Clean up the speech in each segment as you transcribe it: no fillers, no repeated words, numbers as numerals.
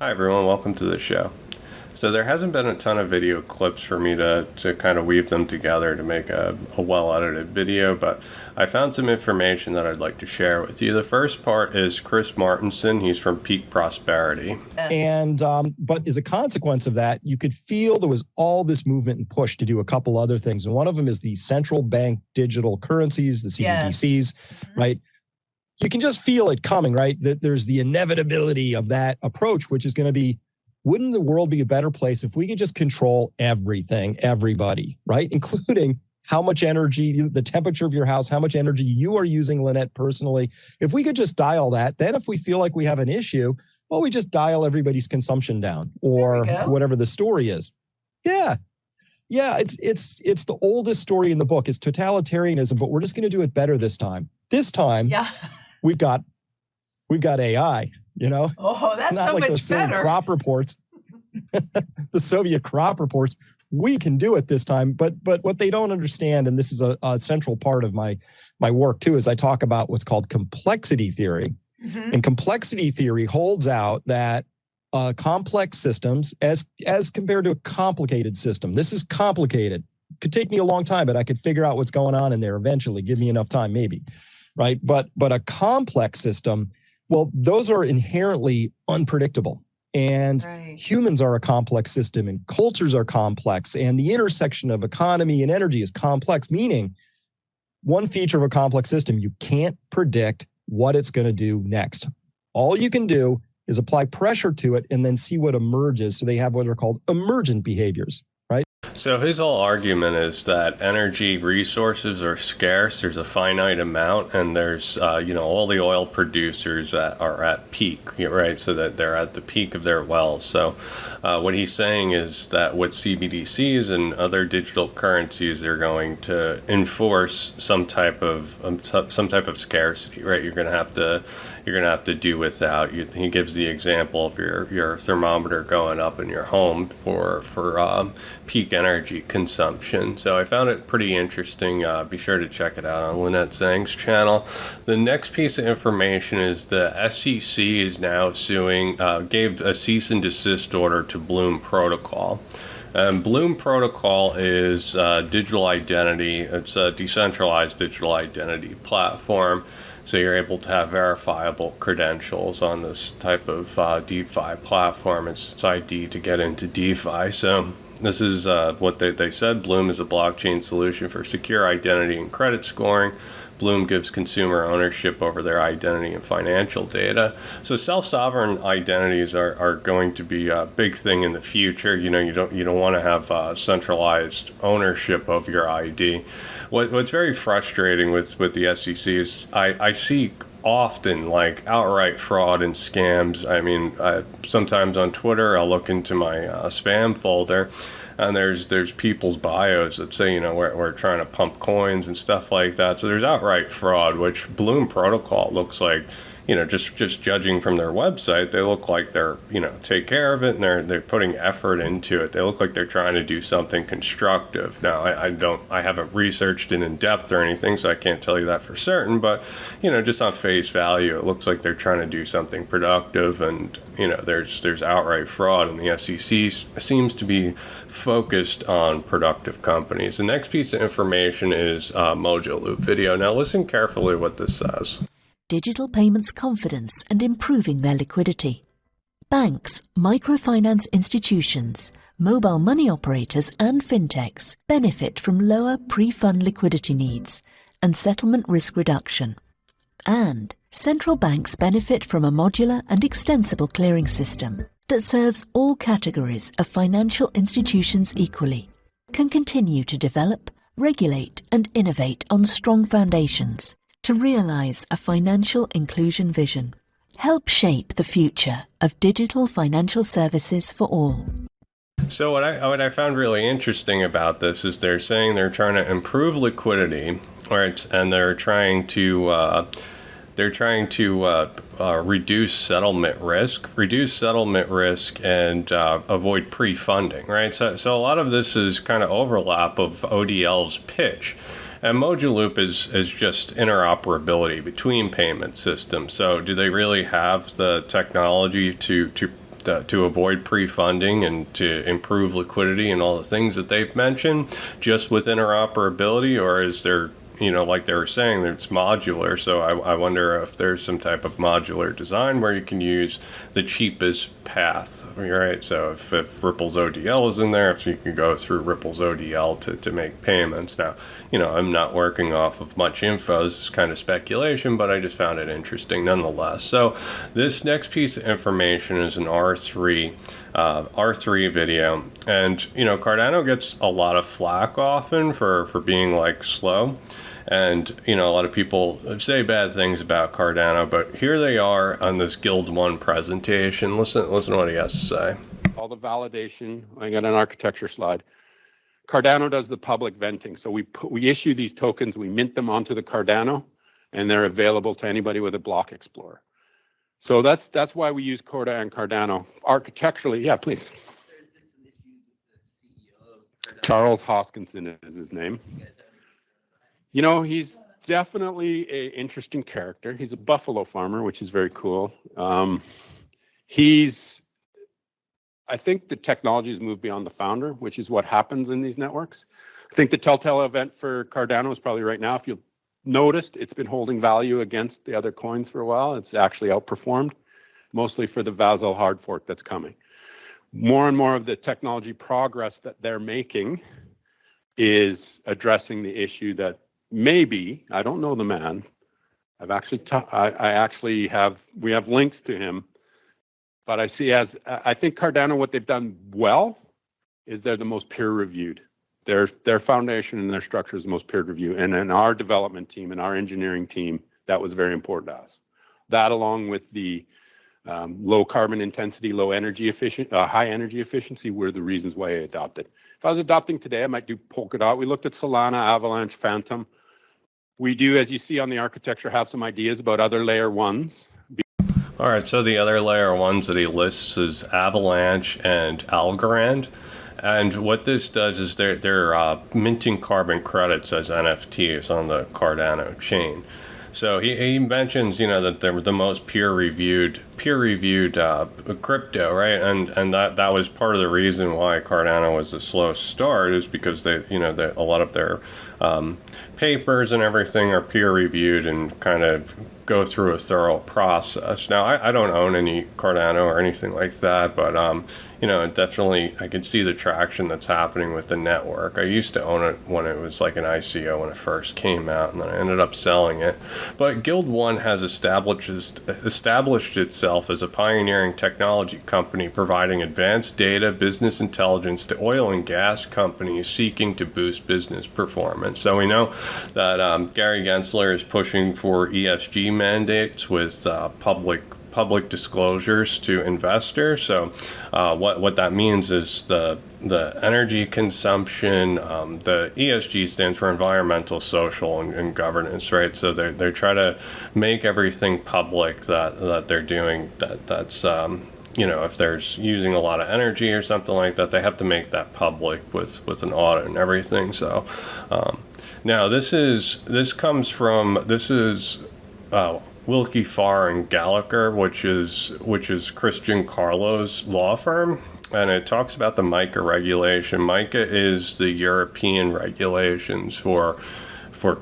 Hi everyone, welcome to the show. So there hasn't been a ton of video clips for me to kind of weave them together to make a well-edited video, but I found some information that I'd like to share with you. The first part is Chris Martenson. He's from Peak Prosperity. And but as a consequence of that, you could feel there was all this movement and push to do a couple other things. And one of them is the central bank digital currencies, the CBDCs, right? You can just feel it coming, right? That there's the inevitability of that approach, which is going to be, wouldn't the world be a better place if we could just control everything, everybody, right? Including how much energy, the temperature of your house, how much energy you are using, Lynette, personally. If we could just dial that, then if we feel like we have an issue, well, we just dial everybody's consumption down or whatever the story is. Yeah. It's the oldest story in the book. It's totalitarianism, but we're just going to do it better this time. This time, we've got AI. Oh, that's not so like much those better. Crop reports, the Soviet crop reports. We can do it this time, but what they don't understand, and this is a central part of my work too, is I talk about what's called complexity theory. Mm-hmm. And complexity theory holds out that complex systems, as compared to a complicated system, this is complicated. Could take me a long time, but I could figure out what's going on in there eventually. Give me enough time, maybe, right? But a complex system, well, those are inherently unpredictable. And humans are a complex system, and cultures are complex, and the intersection of economy and energy is complex, meaning one feature of a complex system, you can't predict what it's going to do next. All you can do is apply pressure to it and then see what emerges. So they have what are called emergent behaviors. So his whole argument is that energy resources are scarce. There's a finite amount, and there's all the oil producers that are at peak, right? So that they're at the peak of their wells. So what he's saying is that with CBDCs and other digital currencies, they're going to enforce some type of scarcity, right? You're going to have to do without. He gives the example of your thermometer going up in your home for peak energy consumption. So I found it pretty interesting. Be sure to check it out on Lynette Zhang's channel. The next piece of information is the SEC is now suing, gave a cease and desist order to Bloom Protocol. Bloom Protocol is digital identity. It's a decentralized digital identity platform. So you're able to have verifiable credentials on this type of DeFi platform. It's ID to get into DeFi. So this is what they said. Bloom is a blockchain solution for secure identity and credit scoring. Bloom gives consumer ownership over their identity and financial data. So self-sovereign identities are going to be a big thing in the future. You don't want to have centralized ownership of your ID. What's very frustrating with the SEC is I see often like outright fraud and scams. I mean, sometimes on Twitter I'll look into my spam folder, and there's people's bios that say we're trying to pump coins and stuff like that. So there's outright fraud, which Bloom Protocol looks like. Just judging from their website, they look like they're, take care of it, and they're putting effort into it. They look like they're trying to do something constructive. Now, I haven't researched it in depth or anything, so I can't tell you that for certain, but, just on face value, it looks like they're trying to do something productive, and, there's outright fraud, and the SEC seems to be focused on productive companies. The next piece of information is Mojo Loop video. Now, listen carefully what this says. Digital payments confidence and improving their liquidity. Banks, microfinance institutions, mobile money operators and fintechs benefit from lower pre-fund liquidity needs and settlement risk reduction. And central banks benefit from a modular and extensible clearing system that serves all categories of financial institutions equally, can continue to develop, regulate and innovate on strong foundations to realize a financial inclusion vision. Help shape the future of digital financial services for all. So what I found really interesting about this is they're saying they're trying to improve liquidity, right? And they're trying to reduce settlement risk, and avoid pre-funding, right? So a lot of this is kind of overlap of ODL's pitch. And Mojaloop is just interoperability between payment systems. So do they really have the technology to to avoid pre-funding and to improve liquidity and all the things that they've mentioned, just with interoperability, or is there, like they were saying, it's modular. So I wonder if there's some type of modular design where you can use the cheapest path, right? So if Ripple's ODL is in there, if you can go through Ripple's ODL to make payments. Now, I'm not working off of much info. This is kind of speculation, but I just found it interesting nonetheless. So this next piece of information is an R3 video. And, Cardano gets a lot of flack often for being like slow. And, a lot of people say bad things about Cardano, but here they are on this Guild 1 presentation. Listen to what he has to say. All the validation, I got an architecture slide. Cardano does the public venting. So we issue these tokens, we mint them onto the Cardano, and they're available to anybody with a block explorer. So that's why we use Corda and Cardano. Architecturally, yeah, please. Charles Hoskinson is his name. He's definitely an interesting character. He's a buffalo farmer, which is very cool. I think the technology has moved beyond the founder, which is what happens in these networks. I think the telltale event for Cardano is probably right now. If you've noticed, it's been holding value against the other coins for a while. It's actually outperformed, mostly for the Vasil hard fork that's coming. More and more of the technology progress that they're making is addressing the issue that maybe, I don't know the man, we have links to him, but I think Cardano, what they've done well is they're the most peer reviewed. Their foundation and their structure is the most peer reviewed. And in our development team and our engineering team, that was very important to us. That, along with the low carbon intensity, high energy efficiency, were the reasons why I adopted. If I was adopting today, I might do Polkadot. We looked at Solana, Avalanche, Phantom. We do, as you see on the architecture, have some ideas about other layer ones. All right, so the other layer ones that he lists is Avalanche and Algorand. And what this does is they're minting carbon credits as NFTs on the Cardano chain. So he mentions, that they're the most peer-reviewed crypto, right? And that was part of the reason why Cardano was a slow start, is because a lot of their papers and everything are peer-reviewed and kind of go through a thorough process. Now, I don't own any Cardano or anything like that, but definitely I can see the traction that's happening with the network. I used to own it when it was like an ICO when it first came out, and then I ended up selling it. But Guild 1 has established itself as a pioneering technology company providing advanced data, business intelligence to oil and gas companies seeking to boost business performance. So we know that Gary Gensler is pushing for ESG mandates with public disclosures to investors. So what that means is the energy consumption, the ESG stands for environmental, social, and governance, right? So they try to make everything public that they're doing, that's if there's using a lot of energy or something like that, they have to make that public with an audit and everything. So now this is Wilkie Farr and Gallagher, which is Christian Carlo's law firm, and it talks about the MiCA regulation. MiCA is the European regulations for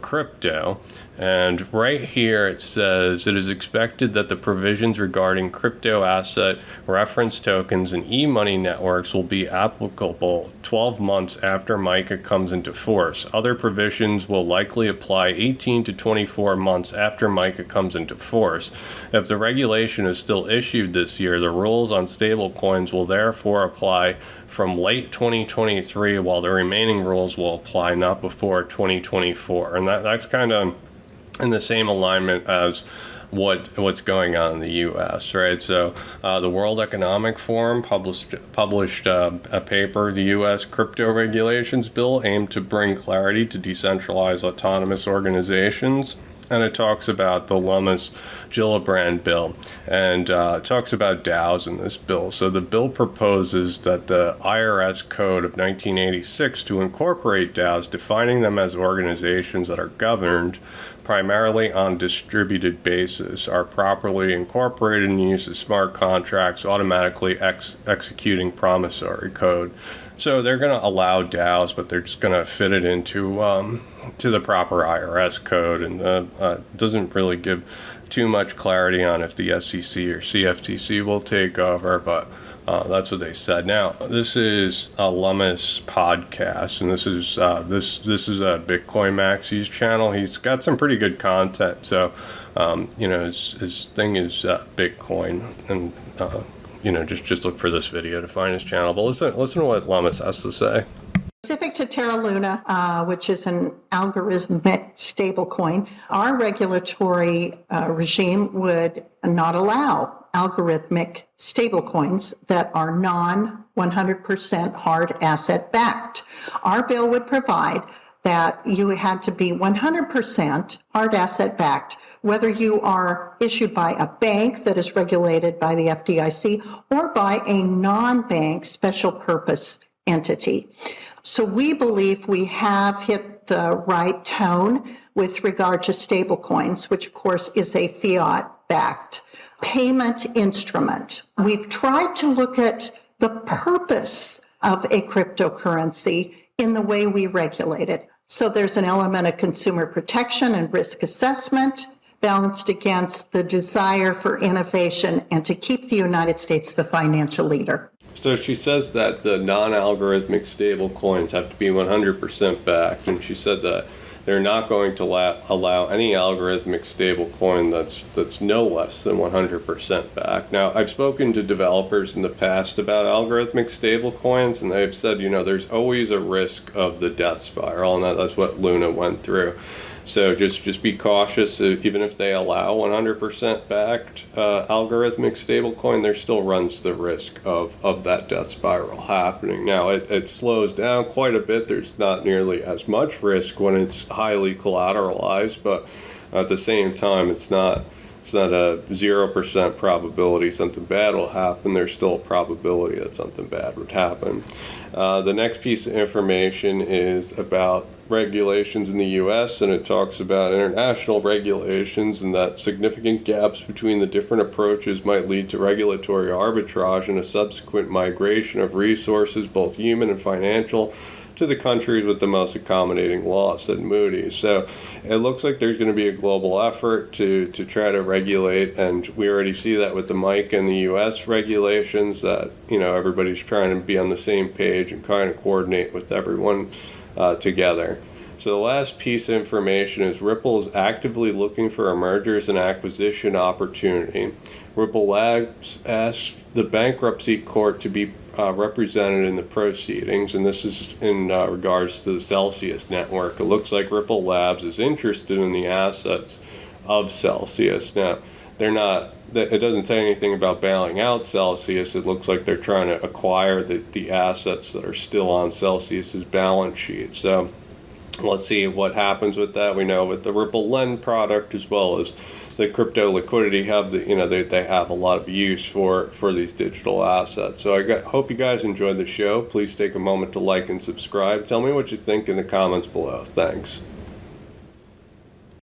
crypto, and right here it says it is expected that the provisions regarding crypto asset reference tokens and e-money networks will be applicable 12 months after MiCA comes into force. Other provisions will likely apply 18 to 24 months after MiCA comes into force. If the regulation is still issued this year, the rules on stablecoins will therefore apply from late 2023, while the remaining rules will apply not before 2024. And that's kind of in the same alignment as what's going on in the U.S., right? So the World Economic Forum published a paper, the U.S. Crypto Regulations Bill, aimed to bring clarity to decentralized autonomous organizations. And it talks about the Lummis-Gillibrand bill, and it talks about DAOs in this bill. So the bill proposes that the IRS Code of 1986 to incorporate DAOs, defining them as organizations that are governed primarily on distributed basis, are properly incorporated and use of smart contracts automatically executing promissory code. So they're going to allow DAOs, but they're just going to fit it into to the proper IRS code, and doesn't really give too much clarity on if the SEC or CFTC will take over, but that's what they said. Now, this is a Lummis podcast, and this is a Bitcoin Maxi's channel. He's got some pretty good content. So, his thing is Bitcoin, and just look for this video to find his channel. But listen to what Lummis has to say. Specific to Terra Luna, which is an algorithmic stablecoin, our regulatory regime would not allow algorithmic stablecoins that are non 100% hard asset backed. Our bill would provide that you had to be 100% hard asset backed, whether you are issued by a bank that is regulated by the FDIC or by a non-bank special purpose entity. So we believe we have hit the right tone with regard to stablecoins, which of course is a fiat-backed payment instrument. We've tried to look at the purpose of a cryptocurrency in the way we regulate it. So there's an element of consumer protection and risk assessment balanced against the desire for innovation and to keep the United States the financial leader. So she says that the non-algorithmic stable coins have to be 100% backed, and she said that they're not going to allow any algorithmic stable coin that's no less than 100% backed. Now, I've spoken to developers in the past about algorithmic stable coins, and they've said, there's always a risk of the death spiral, and that's what Luna went through. So just be cautious. Even if they allow 100% backed algorithmic stablecoin, there still runs the risk of that death spiral happening. Now, it slows down quite a bit. There's not nearly as much risk when it's highly collateralized, but at the same time, it's not a 0% probability something bad will happen. There's still a probability that something bad would happen. The next piece of information is about regulations in the U.S., and it talks about international regulations and that significant gaps between the different approaches might lead to regulatory arbitrage and a subsequent migration of resources, both human and financial, to the countries with the most accommodating laws, said Moody's. So it looks like there's going to be a global effort to try to regulate, and we already see that with the MiCA and the U.S. regulations, that everybody's trying to be on the same page and kind of coordinate with everyone together. So the last piece of information is Ripple is actively looking for a mergers and acquisition opportunity. Ripple Labs asked the bankruptcy court to be represented in the proceedings, and this is in regards to the Celsius network. It looks like Ripple Labs is interested in the assets of Celsius. Now, it doesn't say anything about bailing out Celsius. It looks like they're trying to acquire the assets that are still on Celsius's balance sheet. So let's see what happens with that. We know with the Ripple Lend product, as well as the crypto liquidity hub, that they have a lot of use for these digital assets. So I hope you guys enjoyed the show. Please take a moment to like and subscribe. Tell me what you think in the comments below. Thanks.